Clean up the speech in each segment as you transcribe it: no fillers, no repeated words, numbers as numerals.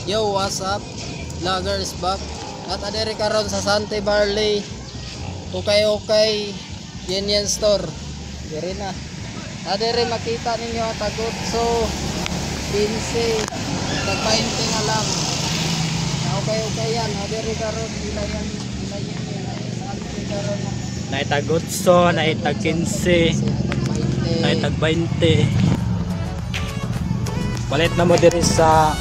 Yo, what's up? Vloggers back. At adere karon sa Sante Barley. Okay. Yan store. Diri na. Adere makita ninyo ang tagot. So, 15. Tag-20 na lang. Okay yan. Adere karon ilayan Sante karon. Naitag 8, naitag 15, naitag 20. Palit na mo diri sa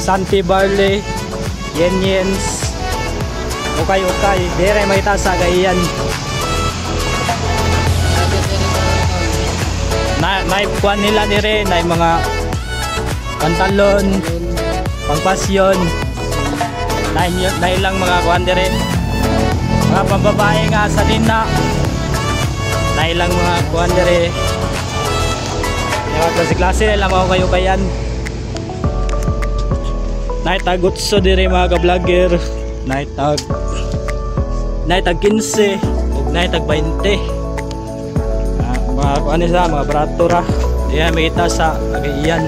Sante Barley, Yens, okay, dire makita sa gayan. Naipkuan nila dire, na mga pantalon, pangpasyon, na ilang mga kuan dire, mga pambabae nga sa dina, na ilang mga kuan dire. Yung klase nila mga kayo-kayan. Naitag 8 dire mga ka-vlogger, naitag 15 ug naitag 20. Mga ano sa mga baratora. Diyan makita sa agayan.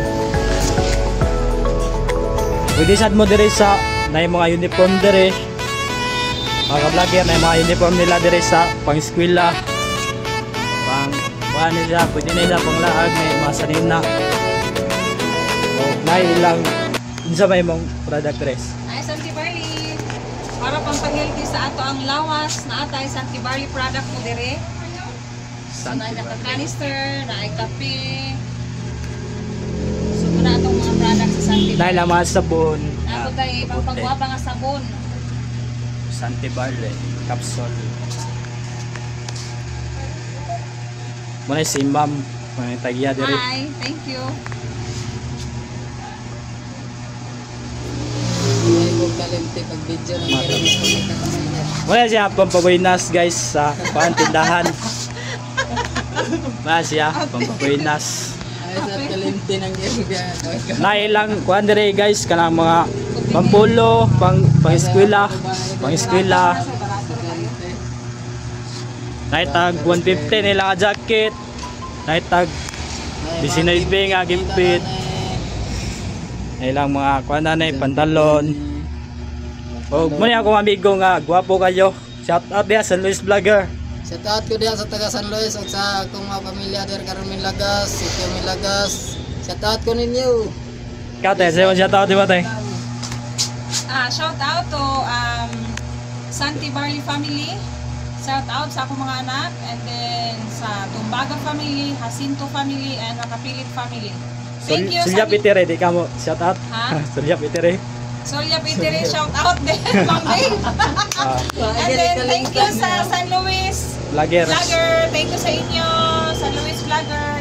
Pwede sad mo dire sa nay mga uniform dire. Mga ka-vlogger, nay mga uniform nila dire sa pang-eskwela. Ano siya, pwede nila panglaag may mga sanina. O nay ilang sa may mong product res. Ay, Sante Barley. Para pampang-healthy sa ato ang lawas na atay Sante Barley product mo dire. So, na naka-canister, na ay kape. So, muna atong mga product sa Sante Barley. Dahil ang mga sabon. Ako tayo, pampagwapa nga sabon. Sante Barley, capsule. Muna si Ma'am, mga tagya dire. Hi, thank you. Muna siya pampabuinas guys sa pantindahan. Muna siya pampabuinas. Na ilang kuan dire guys kanang mga pampulo, pang-eskwela, naitag 150 nila nga jacket, naitag 19 nga gimpit, ilang mga kuan na pantalon. O muna akong amigo nga gwapo kayo. Shout out diya sa Luis Vlogger. Shout out ko diya sa taga San Luis ug sa akong mga pamilya der karon Milagas, Sitio Milagas. Shout out ko ninyo. Kate, sayo shout out di ba tay? Shout out to Sante Barley family. Shout out sa akong mga anak, and then sa Tumbaga family, Jacinto family, and Nakapilit family. Thank you. Sulya Pitere, di ka mo shout out? Ha? Sulya Pitere. Solya Pitere, shout out din. And then thank you sa San Luis Vlogger. Thank you sa inyo, San Luis Vlogger.